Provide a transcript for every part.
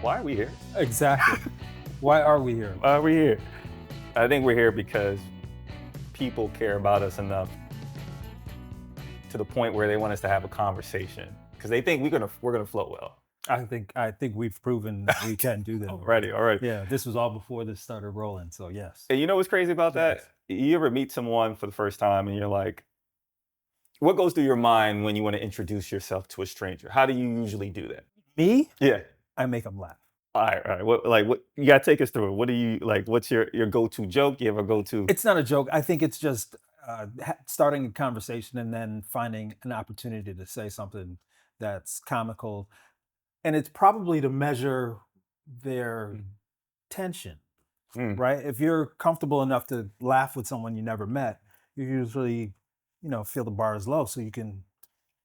Why are we here? Exactly. Why are we here? Why are we here? I think we're here because people care about us enough to the point where they want us to have a conversation because they think we're gonna flow well. I think we've proven we can do that Already, already. already. Yeah, this was all before this started rolling. So yes. And you know what's crazy about that? Yes. You ever meet someone for the first time and you're like, what goes through your mind when you want to introduce yourself to a stranger? How do you usually do that? Me, Yeah. I make them laugh. All right. What you gotta take us through it. What do you like? What's your go-to joke? You have a go-to? It's not a joke. I think it's just starting a conversation and then finding an opportunity to say something that's comical, and it's probably to measure their tension. Mm, Right? If you're comfortable enough to laugh with someone you never met, you usually, feel the bar is low, so you can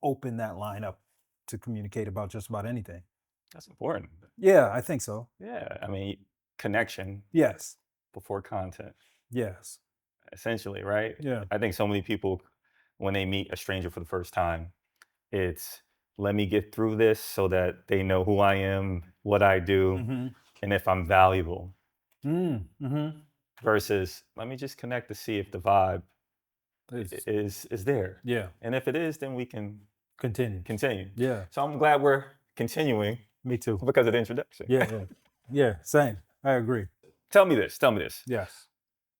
open that line up to communicate about just about anything. that's important. Yeah, I think so. Yeah. I mean, connection Yes. before content, Yes. essentially, right? Yeah. I think so many people, when they meet a stranger for the first time, it's let me get through this so that they know who I am, what I do, Mm-hmm. and if I'm valuable, Mm-hmm. versus let me just connect to see if the vibe It's, is there. yeah. And if it is, then we can Continue. continue. Yeah. So I'm glad we're continuing Me too. because of the introduction. Yeah. Yeah. Yeah. Same. I agree. Tell me this. Yes.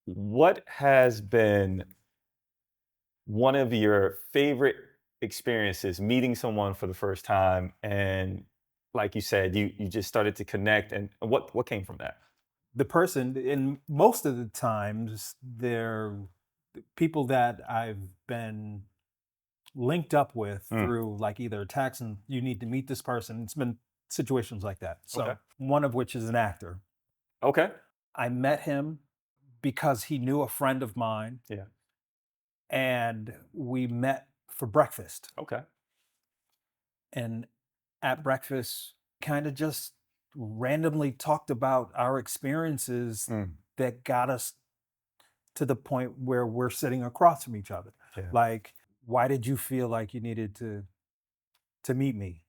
What has been one of your favorite experiences meeting someone for the first time and like you said, you just started to connect and what came from that? The person, and most of the times, they're people that I've been linked up with Mm, through like either text and you need to meet this person. It's been situations like that. okay. So one of which is an actor. Okay. I met him because he knew a friend of mine Yeah. and we met for breakfast. Okay. And at breakfast, kind of just randomly talked about our experiences Mm, that got us to the point where we're sitting across from each other. yeah. Like, why did you feel like you needed to meet me?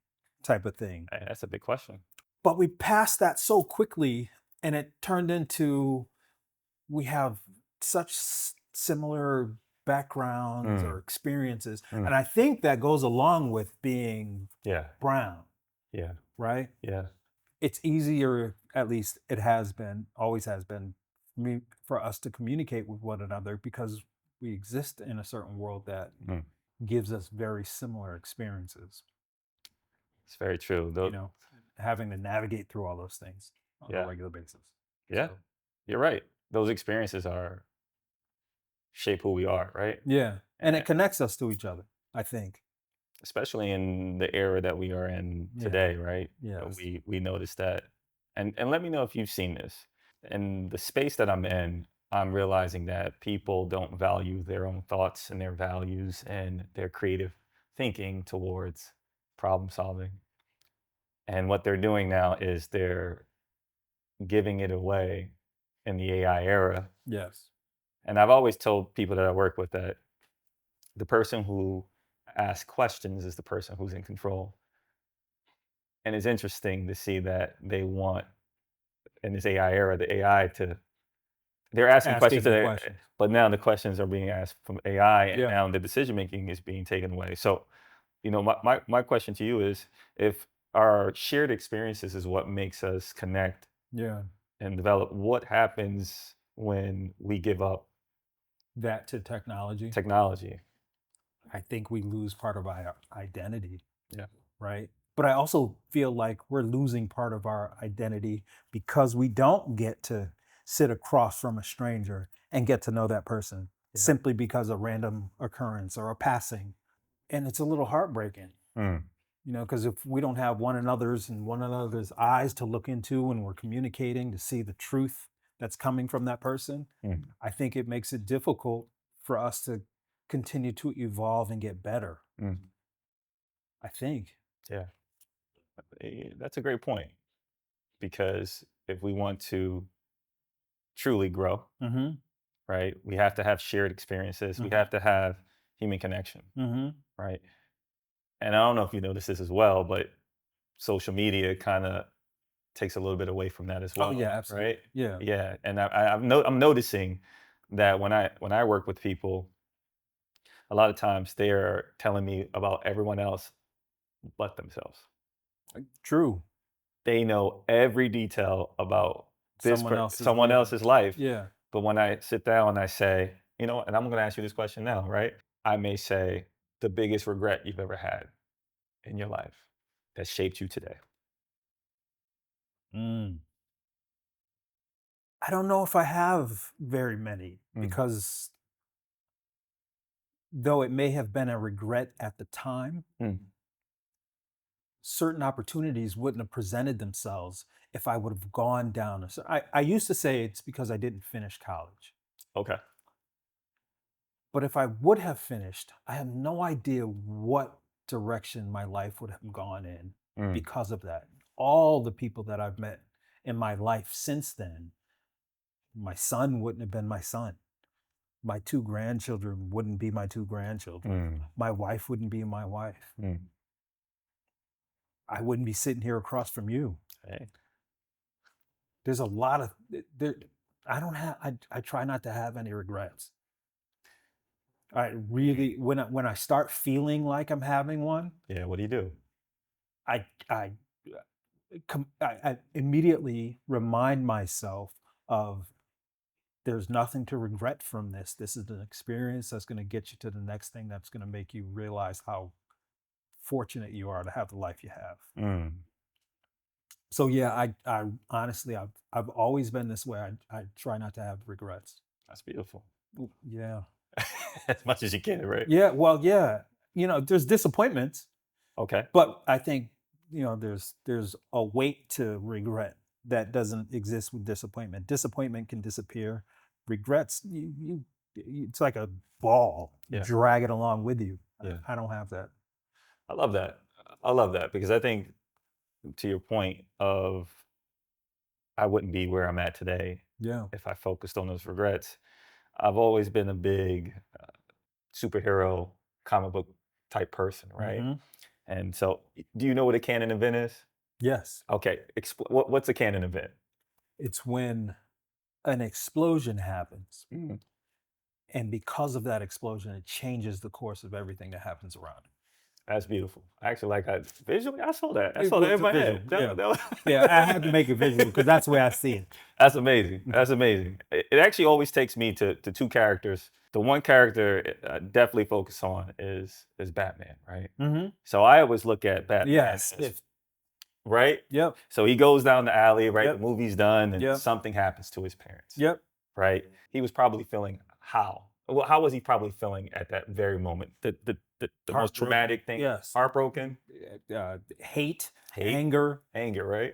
Type of thing. Hey, that's a big question. But we passed that so quickly and it turned into we have such similar backgrounds or Mm, experiences. mm, And I think that goes along with being yeah. brown, Yeah. right? Yeah. It's easier, at least it has been, always has been, for us to communicate with one another because we exist in a certain world that Mm, gives us very similar experiences, it's very true. you Though, know, having to navigate through all those things on a yeah. regular basis. Yeah. So, You're right. Those experiences are shape who we are, right? yeah. And And it connects us to each other, I think. especially in the era that we are in Yeah. today, right? Yes. We notice that, and let me know if you've seen this. In the space that I'm in, I'm realizing that people don't value their own thoughts and their values and their creative thinking towards problem solving. And what they're doing now is they're giving it away in the AI era. Yes. And I've always told people that I work with that the person who asks questions is the person who's in control. And it's interesting to see that they want in this AI era, the AI to they're asking questions Asking today, questions. but now the questions are being asked from AI, and Yeah. now the decision making is being taken away. So, my question to you is, if our shared experiences is what makes us connect Yeah. and develop, what happens when we give up That to technology. technology? I think we lose part of our identity, Yeah. right? But I also feel like we're losing part of our identity because we don't get to sit across from a stranger and get to know that person Yeah. simply because of random occurrence or a passing. And it's a little heartbreaking, Mm, because if we don't have one another's eyes to look into when we're communicating to see the truth that's coming from that person, mm, I think it makes it difficult for us to continue to evolve and get better. mm. I think. Yeah. That's a great point because if we want to truly grow, Mhm. right? We have to have shared experiences. We Mhm. have to have human connection, Mhm. right? And I don't know if you notice this as well, but social media kind of takes a little bit away from that as Oh, yeah, well, right? absolutely. Yeah. Yeah, and I'm noticing that when I work with people, a lot of times they're telling me about everyone else but themselves. True. They know every detail about Someone else's, someone yeah. else's life, Yeah. but when I sit down and I say, you know, and I'm going to ask you this question now, right? I may say the biggest regret you've ever had in your life that shaped you today. Mm. I don't know if I have very many Mm, because though it may have been a regret at the time, mm, certain opportunities wouldn't have presented themselves if I would have gone down. I used to say it's because I didn't finish college. okay. But if I would have finished, I have no idea what direction my life would have gone in Mm, because of that. All the people that I've met in my life since then, my son wouldn't have been my son. My two grandchildren wouldn't be my two grandchildren. mm, My wife wouldn't be my wife. mm. I wouldn't be sitting here across from you. Hey, There's a lot of there. I don't have. I try not to have any regrets. I really when I start feeling like I'm having one, yeah, what do you do? I I immediately remind myself of there's nothing to regret from this. This is an experience that's going to get you to the next thing that's going to make you realize how fortunate you are to have the life you have. Mm, So yeah, I honestly I've always been this way. I try not to have regrets. that's beautiful. Yeah. As much as you can, right? Yeah, well, yeah. There's disappointments, Okay. but I think, there's a weight to regret that doesn't exist with disappointment. Disappointment can disappear. Regrets, it's like a ball. You Yeah, drag it along with you. yeah. I don't have that. I love that. I love that because I think to your point of I wouldn't be where I'm at today Yeah. if I focused on those regrets. I've always been a big superhero comic book type person, right? Mhm. And so, do you know what a canon event is? Yes. Okay, what's a canon event? It's when an explosion happens, Mm, and because of that explosion, it changes the course of everything that happens around it. that's beautiful. Actually, like I visually, I saw that. I It saw that was in a my visual, head. yeah. Yeah, I had to That make it visual because that's the way I see it. that's amazing. Mhm. That's amazing. It actually always takes me to two characters. The one character I definitely focus on is Batman, right? Mhm. So I always look at Batman Yes, as right. yep, So he goes down the alley, right? The yep, movie's done, and yep, something happens to his parents, yep. right? He was probably feeling how? Well, how was he probably feeling at that very moment? The most Heartbroken. traumatic thing, Yes. heartbroken, Hate, hate, anger, anger, right?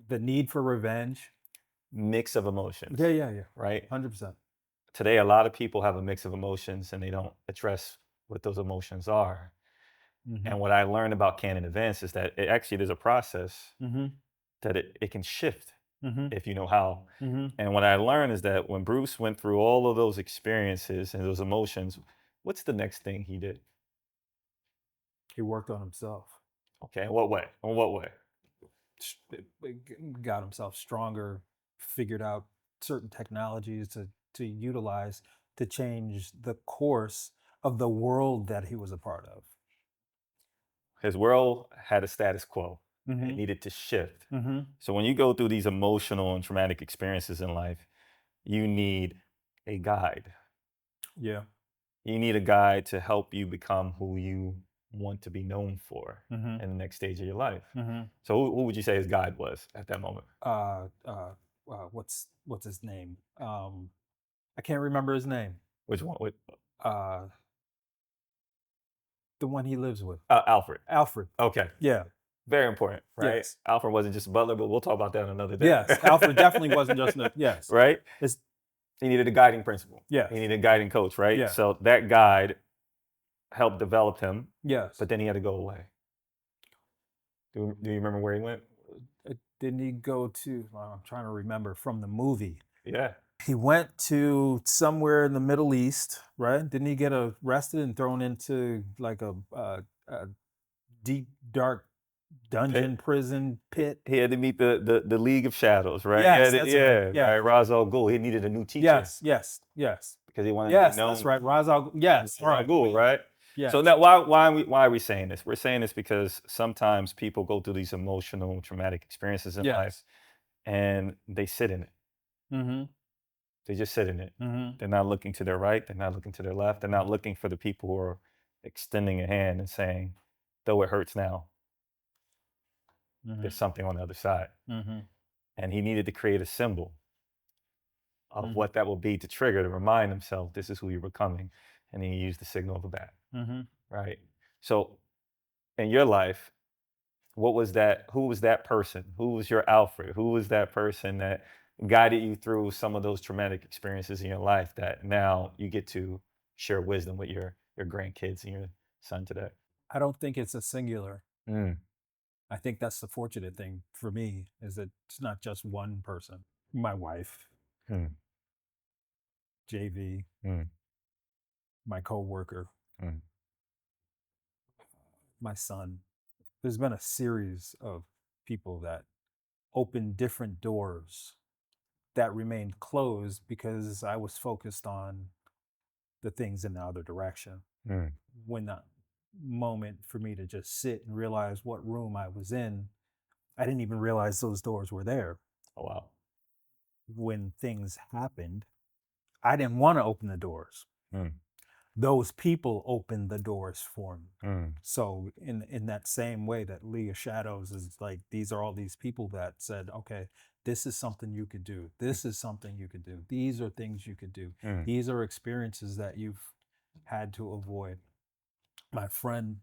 the need for revenge. Mix of Yeah, emotions, yeah, yeah. right? 100%. Today, a lot of people have a mix of emotions and they don't address what those emotions are. Mhm, And what I learned about canon events is that it actually there's a process mhm, that it can shift mhm, if you know how. mhm. And what I learned is that when Bruce went through all of those experiences and those emotions, what's the next thing he did? He worked on himself. Okay, in what way? In what way? Got himself stronger, figured out certain technologies to utilize to change the course of the world that he was a part of. His world had a status quo. It Mhm, needed to shift. mhm. So when you go through these emotional and traumatic experiences in life, you need a guide. Yeah. You need a guide to help you become who you want to be known for Mhm, in the next stage of your life. mhm. So who would you say his guide was at that moment? Uh, uh, what's his name? I can't remember his name. Which one? Uh, the one he lives with, Alfred. Alfred. Okay. Yeah. Very important, right? Yes. Alfred wasn't just a butler, but we'll talk about that another day. Yes. Alfred definitely wasn't just a yes. Right? It's He needed a guiding principle. He yes. needed a guiding coach, right? Yeah. So that guide helped develop him, Yes. but then he had to go away. Do you remember where he went? Didn't he go to? Well, I'm trying to remember from the movie. Yeah. He went to somewhere in the Middle East, right? Didn't he get arrested and thrown into like a deep, dark? dungeon, prison, pit. He had to meet the League of Shadows, right? Yes, that's right. Yeah, Yeah. right. Ra's al Ghul. He needed a new teacher Yes, yes, yes. because he wanted to be Yes, that's known right. Ra's al yes, as al right. Ghul, right? So Yes. now, why are we saying this? We're saying this because sometimes people go through these emotional, traumatic experiences in life, Yes. and they sit in it. Mhm, They just sit in it. mhm, They're not looking to their right. They're not looking to their left. They're not looking for the people who are extending a hand and saying, "Though it hurts now, there's mhm, something on the other side." mhm, And he needed to create a symbol of mhm, what that will be to trigger to remind himself this is who you're becoming. And he used the signal of a bat, mhm. right? So in your life, what was that? Who was that person? Who was your Alfred? Who was that person that guided you through some of those traumatic experiences in your life that now you get to share wisdom with your grandkids and your son today? I don't think it's a singular. Mm, I think that's the fortunate thing for me is that it's not just one person. My wife, mm, JV, mm, my coworker, mm, my son. There's been a series of people that opened different doors that remained closed because I was focused on the things in the other direction. mm. When the moment for me to just sit and realize what room I was in, I didn't even realize those doors were there. Oh wow. When things happened, I didn't want to open the doors. Mm, Those people opened the doors for me. mm, So in that same way that League of Shadows is like these are all these people that said, okay, this is something you could do. This is something you could do. These are things you could do. mm, These are experiences that you've had to avoid. My friend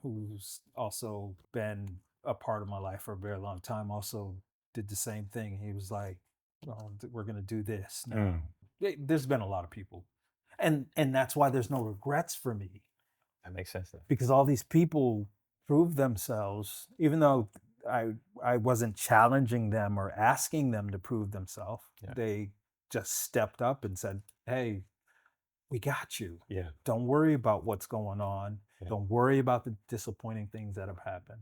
who's also been a part of my life for a very long time also did the same thing. He was like, "Oh, we're going to do this now." mm. There's been a lot of people. And that's why there's no regrets for me That makes sense then. because all these people proved themselves even though I wasn't challenging them or asking them to prove themselves. Yeah. They just stepped up and said, "Hey, we got you. Yeah. Don't worry about what's going on. Yeah. Don't worry about the disappointing things that have happened.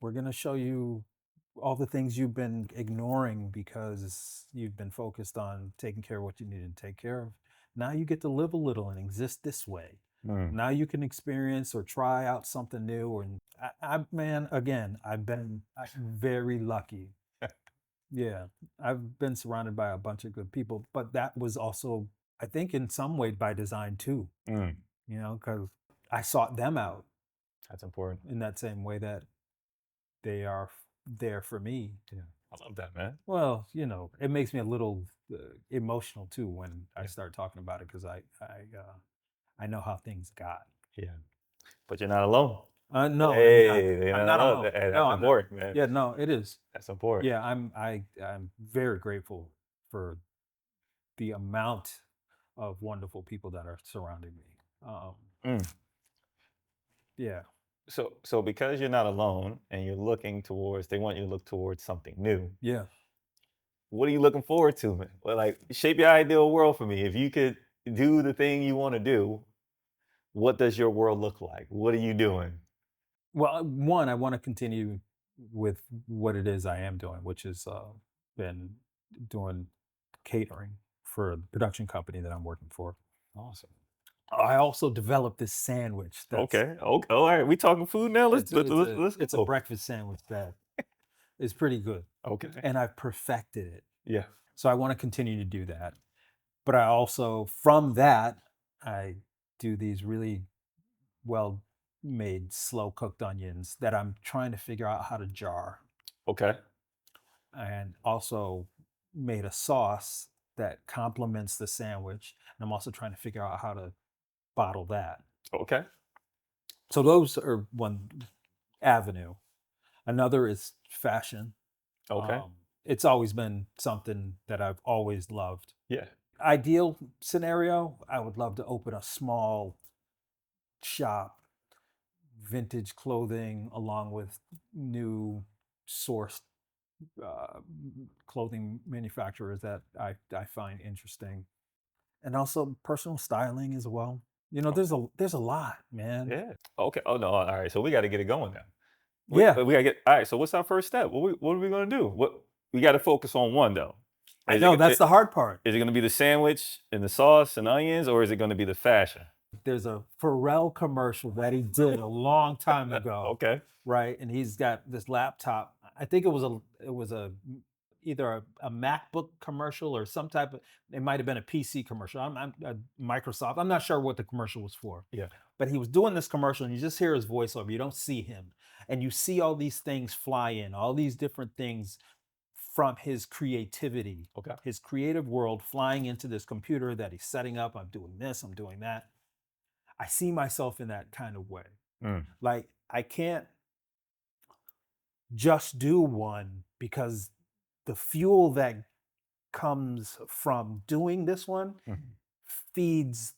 We're going to show you all the things you've been ignoring because you've been focused on taking care of what you needed to take care of. Now you get to live a little and exist this way. Mm, Now you can experience or try out something new." And man, again, I'm very lucky. Yeah, I've been surrounded by a bunch of good people, but that was also, I think, in some way by design too. mm. Because I sought them out That's important. in that same way that they are there for me. Yeah. I love that, man. Well, it makes me a little emotional too when I Yeah. start talking about it because I know how things got. Yeah. But you're not alone. No, I'm not. Hey, you're I'm not not alone. alone. Hey, No, that's I'm not. important, man. Yeah, no, it is. That's important. Yeah, I'm very grateful for the amount of wonderful people that are surrounding me. Mm. Yeah, So because you're not alone and you're looking towards, they want you to look towards something new. yeah. What are you looking forward to, man? Well, like shape your ideal world for me. If you could do the thing you want to do, what does your world look like? What are you doing? Well, one, I want to continue with what it is I am doing, which is been doing catering for the production company that I'm working for. Awesome. I also developed this sandwich that's Okay. Okay. All right. We talking food now. Let's it's a, let's it's let's, a let's it's a go. breakfast sandwich that is pretty good, Okay. and I've perfected it. Yeah. So I want to continue to do that. But I also, from that, I do these really well made slow cooked onions that I'm trying to figure out how to jar, Okay. and also made a sauce that complements the sandwich. And I'm also trying to figure out how to bottle that. Okay. So those are one avenue. Another is fashion. Okay. It's always been something that I've always loved. Yeah. Ideal scenario, I would love to open a small shop, vintage clothing, along with new sourced uh, clothing manufacturers that I find interesting, and also personal styling as well. Okay. There's a lot, man. Yeah. Okay. Oh no. All right. So we got to get it going now. Yeah. We gotta get all right. So what's our first step? What are we gonna do? What we got to focus on one though. I Is know that's the hard part. is it gonna be the sandwich and the sauce and onions, or is it gonna be the fashion? There's a Pharrell commercial that he did a long time ago, Okay. right? And he's got this laptop. I think it was either a MacBook commercial or some type of, it might have been a PC commercial. I'm Microsoft. I'm not sure what the commercial was for. Yeah. But he was doing this commercial and you just hear his voiceover. You don't see him. And you see all these things fly in, all these different things from his creativity, Okay. his creative world flying into this computer that he's setting up. I'm doing this, I'm doing that. I see myself in that kind of way. Mm, Like I can't just do one because the fuel that comes from doing this one mhm. feeds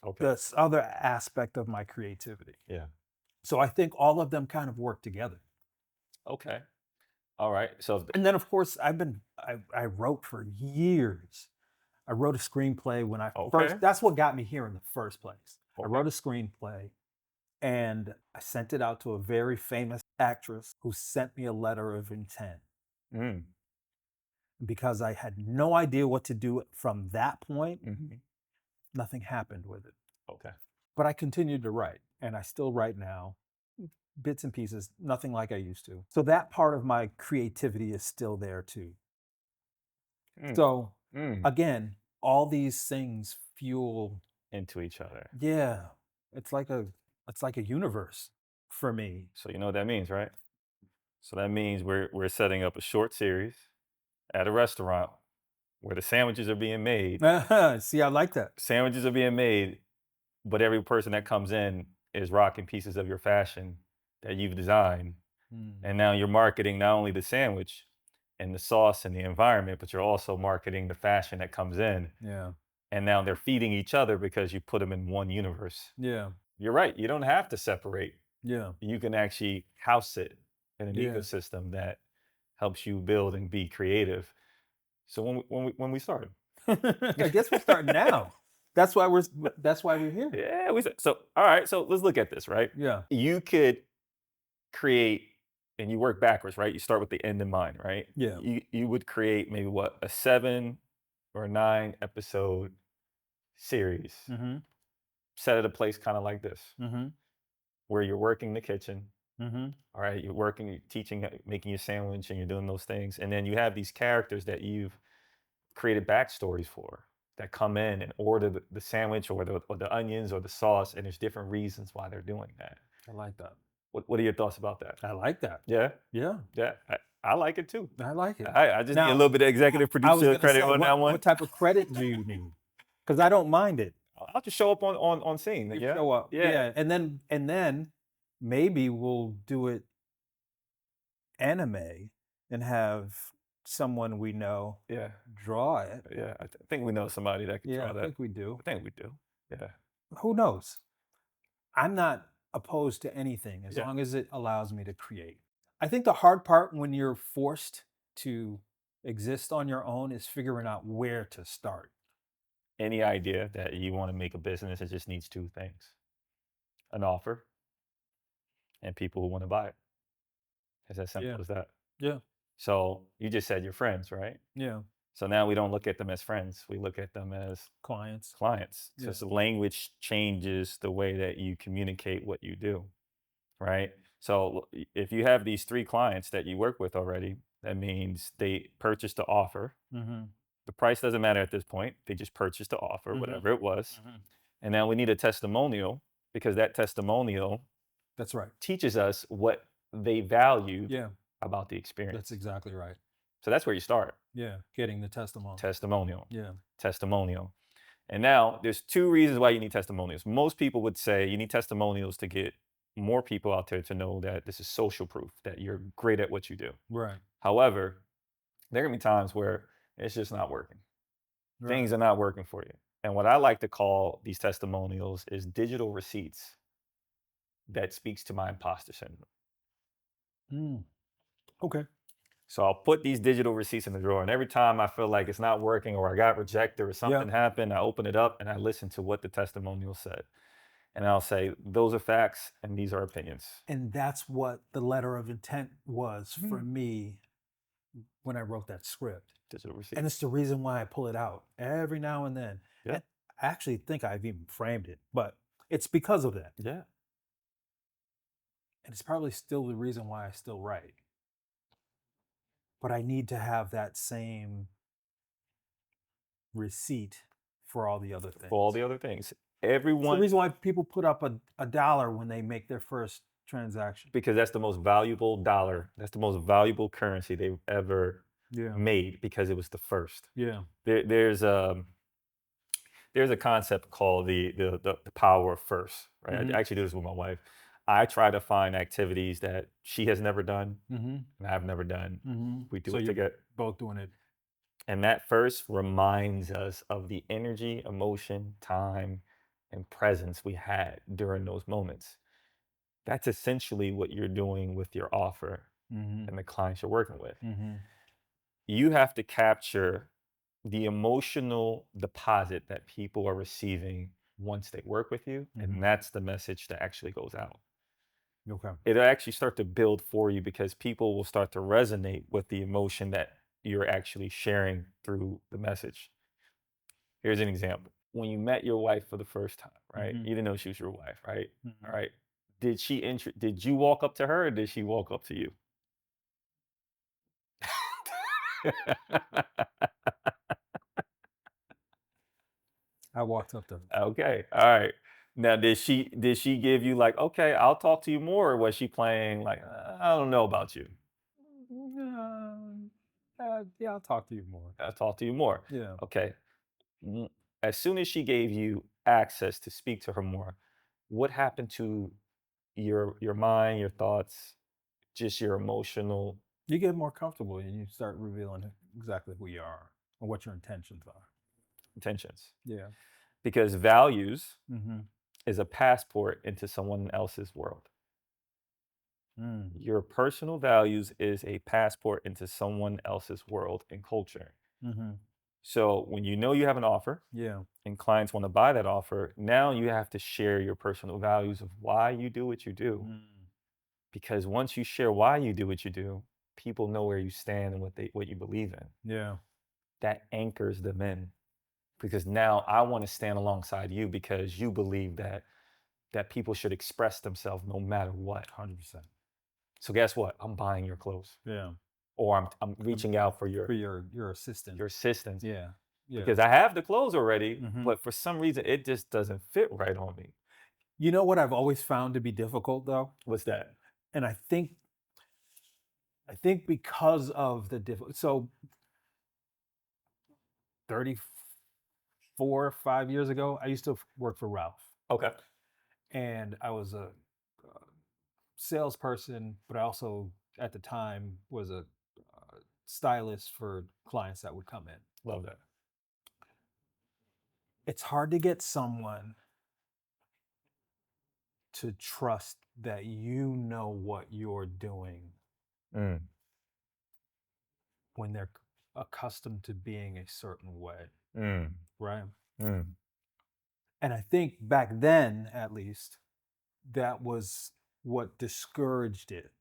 Okay. this other aspect of my creativity. Yeah. So I think all of them kind of work together. Okay. All right. So And then of course I wrote for years. I wrote a screenplay when I okay. first, that's what got me here in the first place. I Okay. wrote a screenplay and I sent it out to a very famous actress who sent me a letter of intent Mm, because I had no idea what to do from that point. mhm. Nothing happened with it. Okay. But I continued to write and I still write now, bits and pieces, nothing like I used to. So that part of my creativity is still there too. Mm, So mm. again, all these things fuel, Into each other. yeah, it's like a it's like a universe for me. So you know what that means, right? So that means we're setting up a short series at a restaurant where the sandwiches are being made. See, I like that. Sandwiches are being made, but every person that comes in is rocking pieces of your fashion that you've designed. Mm, And now you're marketing not only the sandwich and the sauce and the environment, but you're also marketing the fashion that comes in. yeah, And now they're feeding each other because you put them in one universe. yeah, You're right. You don't have to separate. yeah, You can actually house it in an yeah. ecosystem that helps you build and be creative. So when we started, I guess we're starting now. That's why we're that's why we're here. yeah, we said so. All right, so let's look at this. Right, Yeah, you could create, and you work backwards. Right, you start with the end in mind. Right, yeah. you would create maybe what, a 7 or 9 episode series. Mhm, Set at a place kind of like this, mhm, where you're working the kitchen. mhm. All right, you're working, you're teaching, making your sandwich, and you're doing those things, and then you have these characters that you've created backstories for that come in and order the sandwich or the onions or the sauce, and there's different reasons why they're doing that. I like that. What are your thoughts about that? I like that. Yeah, Yeah, yeah, I like it too. I like it. I just need a Now, little bit of executive I was producer gonna credit say, on that one. what type of credit do you need? Because I don't mind it. I'll just show up on scene. You Yeah, show up, yeah, yeah, and then maybe we'll do it anime and have someone we know yeah, draw it. yeah. Think we know somebody that could Yeah, draw I that. think we do. I think we do. Yeah, Who knows? I'm not opposed to anything as yeah. long as it allows me to create. I think the hard part when you're forced to exist on your own is figuring out where to start. Any idea that you want to make a business, it just needs two things: an offer and people who want to buy it. It's as Yeah. simple as that. Yeah. So you just said your friends, right? Yeah. So now we don't look at them as friends. We look at them as Clients. clients. Yeah. Just the language changes the way that you communicate what you do, right? So if you have these three clients that you work with already, that means they purchased the offer. Mm-hmm. The price doesn't matter at this point. They just purchased the offer, Mm-hmm. whatever it was. Mm-hmm. And now we need a testimonial, because that testimonial That's right. teaches us what they valued Yeah. about the That's experience. exactly right. So that's where you start. Yeah. Getting the testimony. Testimonial, Yeah. testimonial. And now there's two reasons why you need testimonials. Most people would say you need testimonials to get more people out there to know that this is social proof that you're great at what you do. Right. However, there are gonna be times where it's just not working. Right. Things are not working for you. And what I like to call these testimonials is digital receipts that speaks to my imposter syndrome. Mm. Okay. So I'll put these digital receipts in the drawer, and every time I feel like it's not working or I got rejected or Yeah. something happened, I open it up and I listen to what the testimonial said. And I'll say, those are facts and these are opinions. And that's what the letter of intent was for Mhm. me when I wrote that script. Just a And receipt. it's the reason why I pull it out every now and then. Yeah. And I actually think I've even framed it, but it's because of that. Yeah. And it's probably still the reason why I still write. But I need to have that same receipt for all the other For all things. the other things. It's the Everyone, reason why people put up a dollar when they make their first transaction. because that's the most valuable dollar. That's the most valuable currency they've ever Yeah. made because it was the first. Yeah. There, there's a concept called the power of first, right? Mhm. I actually do this with my wife. I try to find activities that she has never done Mhm. and I've never done. Mhm. We do So it you're together. both doing it. And that first reminds us of the energy, emotion, time, and presence we had during those moments. That's essentially what you're doing with your offer Mhm. and the clients you're working with. Mhm. You have to capture the emotional deposit that people are receiving once they work with you. Mhm. And that's the message that actually goes out. Okay. It'll actually start to build for you because people will start to resonate with the emotion that you're actually sharing through the message. Here's an example. When you met your wife for the first time, right? Mhm. You didn't know she was your wife, right? All Mhm. right. Did you walk up to her or did she walk up to you? I walked up to Okay. All right. Now did she give you like, okay, I'll talk to you more, or was she playing like, I don't know about you. yeah, I'll talk to you more. I'll talk to you more. Yeah. Okay. Mm, as soon as she gave you access to speak to her more, what happened to your mind, your thoughts, just your emotional You get more comfortable and you start revealing exactly who you are and what your intentions are. intentions? Yeah. Because values Mhm. is a passport into someone else's world. Mm. Your personal values is a passport into someone else's world and culture. Mhm. So when you know you have an offer Yeah. and clients want to buy that offer, now you have to share your personal values of why you do what you do. Mm. Because once you share why you do what you do, people know where you stand and what you believe in. Yeah. That anchors them in. Because now I want to stand alongside you because you believe that people should express themselves no matter what. 100%. So guess what? I'm buying your clothes, Yeah. or I'm Um, reaching out for for your assistant. your assistance Yeah. Yeah. because I have the clothes already, Mhm. but for some reason it just doesn't fit right on me. You know what I've always found to be difficult though? What's that? And I think because of the so 34, 5 years ago, I used to work for Ralph, Okay, and I was a salesperson, but I also at the time was a stylist for clients that would come in. love that. It's hard to get someone to trust that you know what you're doing Mm, when they're accustomed to being a certain way, mm, right? mm. And I think back then, at least, that was what discouraged it.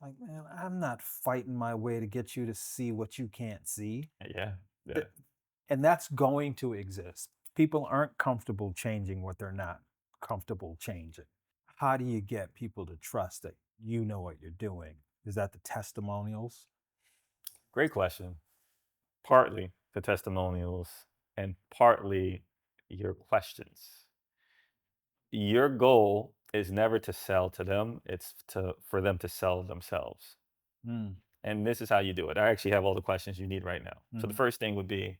Like, man, I'm not fighting my way to get you to see what you can't see. Yeah, yeah. Th- And that's going to exist. People aren't comfortable changing what they're not comfortable changing. How do you get people to trust that you know what you're doing? Is that the testimonials? Great question. Partly the testimonials and partly your questions. Your goal is never to sell to them, it's to for them to sell themselves. Mm, And this is how you do it. I actually have all the questions you need right now. So the mhm. first thing would be,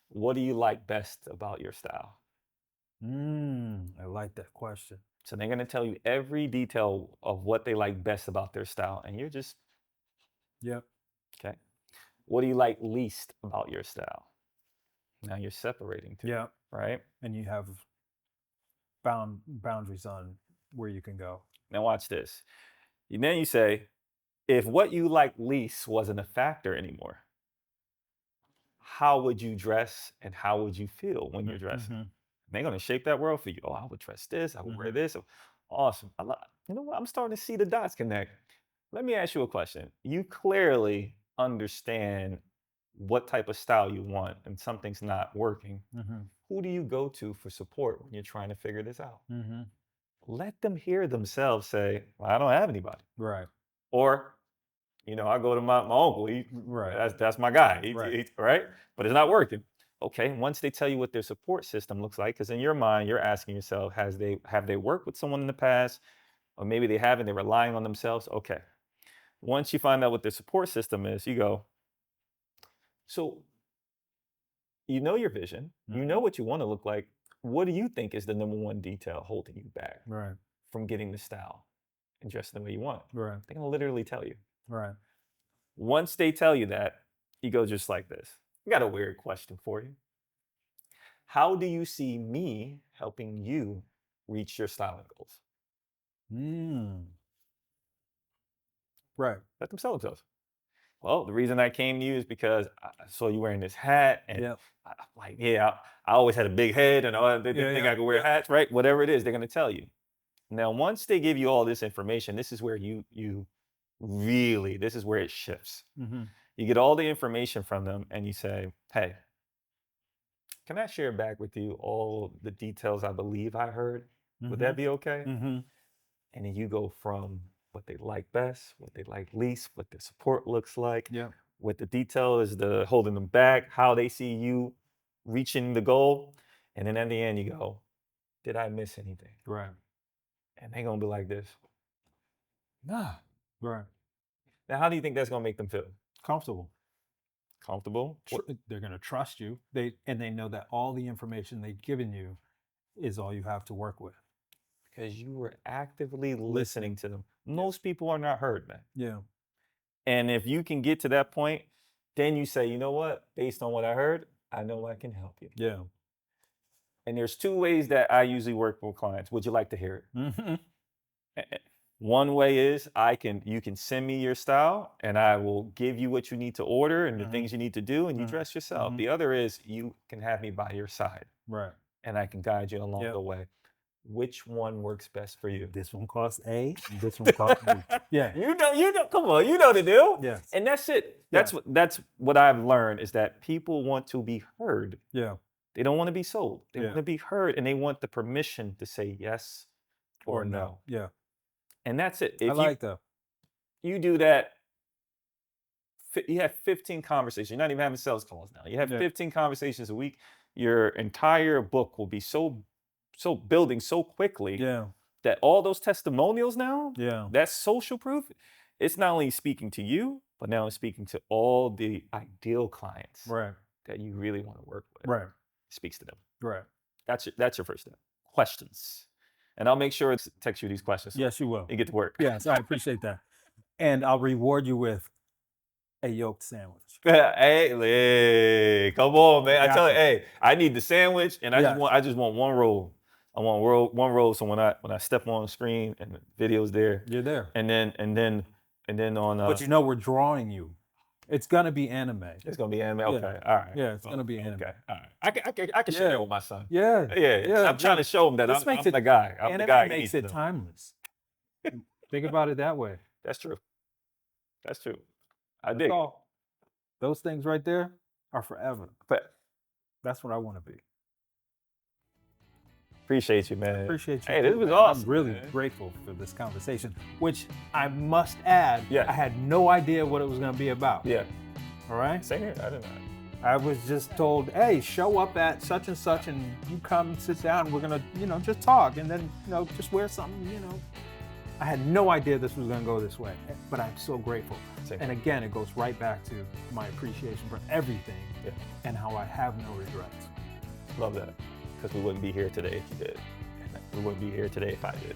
what do you like best about your style? I like that question. So they're going to tell you every detail of what they like best about their style. And you're just, Yep. okay. What do you like least about your style? Now you're separating two, Yep. right? And you have boundaries on where you can go. Now watch this. And then you say, if what you like least wasn't a factor anymore, how would you dress and how would you feel when you're dressing? Mhm. They're gonna shape that world for you. Oh, I would dress this. I would wear Mhm. this. Awesome. You know what? I'm starting to see the dots connect. Let me ask you a question. You clearly understand what type of style you want, and something's not working. Mhm. Who do you go to for support when you're trying to figure this out? Mhm. Let them hear themselves say, well, I don't have anybody. Right. Or, I go to my uncle. Right. That's my guy. Right. Right? But it's not working. Okay, once they tell you what their support system looks like, because in your mind, you're asking yourself, have they worked with someone in the past? Or maybe they haven't, they're relying on themselves. Okay. Once you find out what their support system is, you go, so you know your vision, you know Mhm. what you want to look like. What do you think is the number one detail holding you back Right. from getting the style and dressing the way you want? Right. They're gonna literally tell you. Right. Once they tell you that, you go just like this. I got a weird question for you. How do you see me helping you reach your styling goals? Mm. Right. Let them sell themselves. Well, the reason I came to you is because I saw you wearing this hat, and Yep. I'm like, yeah, I always had a big head, and they Yeah, didn't think yeah, I could wear yeah. hats, right? Whatever it is, they're gonna tell you. Now, once they give you all this information, this is where you really, this is where it shifts. Mhm. You get all the information from them, and you say, hey, can I share back with you all the details I believe I heard? Would that Mhm. be okay? Mhm. And then you go from what they like best, what they like least, what their support looks like, Yep. what the detail is, the holding them back, how they see you reaching the goal. And then at the end, you go, did I miss anything? Right. And they're going to be like this. Nah. Right. Now, how do you think that's going to make them feel? Comfortable. Comfortable? They're going to trust you. They know that all the information they've given you is all you have to work with. Because you were actively listening Listening. to them. Yeah. Most people are not heard, man. Yeah. And if you can get to that point, then you say, you know what? Based on what I heard, I know I can help you. Yeah. And there's two ways that I usually work with clients. Would you like to hear it? Mhm. One way is you can send me your style and I will give you what you need to order and the Mhm. things you need to do and you Mhm. dress yourself. Mhm. The other is you can have me by your side Right. and I can guide you along Yep. the way. Which one works best for you? This one costs A. This one costs B. Yeah. Come on, you know the deal. Yes. And that's it. Yeah. That's what I've learned is that people want to be heard. Yeah. They don't want to be sold. They want Yeah. to be heard and they want the permission to say yes or Or no. no. Yeah. And that's it. I If like that. you do that, you have 15 conversations. You're not even having sales calls now. You have Yeah. 15 conversations a week. Your entire book will be so building so quickly Yeah. that all those testimonials now, Yeah. that's social proof. It's not only speaking to you, but now it's speaking to all the ideal clients Right. that you really want to work with. Right. It speaks to them. Right. That's your first step. Questions. And I'll make sure it's text you these questions so Yes, you will. you get to work. Yes, I appreciate that. And I'll reward you with a yolk sandwich. Hey, come on, man. I tell you, Gotcha. hey, I need the sandwich, and Yes. I just want one roll. I want one roll. So when I step on the screen and the video's there, You're there. and then on But you know we're drawing you. It's gonna be anime. it's gonna be anime. Yeah. Okay, all right. Yeah, it's Well, gonna be anime. okay, all right. I can share Yeah. that with my son. Yeah. Yeah, Yeah. I'm trying to show him that This I'm makes the it guy. I'm the anime guy. He makes needs it to know. timeless. Think about it that way. That's true. That's true. I That's dig it. all. Those things right there are forever. But That's what I want to be. appreciate you, man. Appreciate you. Hey, this too, was man. awesome. I'm really man. grateful for this conversation, which I must add, Yeah. I had no idea what it was going to be about. Yeah. All right. Same here. I didn't know. I was just told, hey, show up at such and such, and you come sit down. We're going to, just talk, and then, just wear something, I had no idea this was going to go this way, but I'm so grateful. Same. And again, it goes right back to my appreciation for everything Yeah. and how I have no regrets. Love that. Because we wouldn't be here today if you did. And we wouldn't be here today if I did.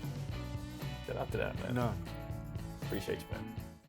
Shout out to that, man. No. Appreciate you, man.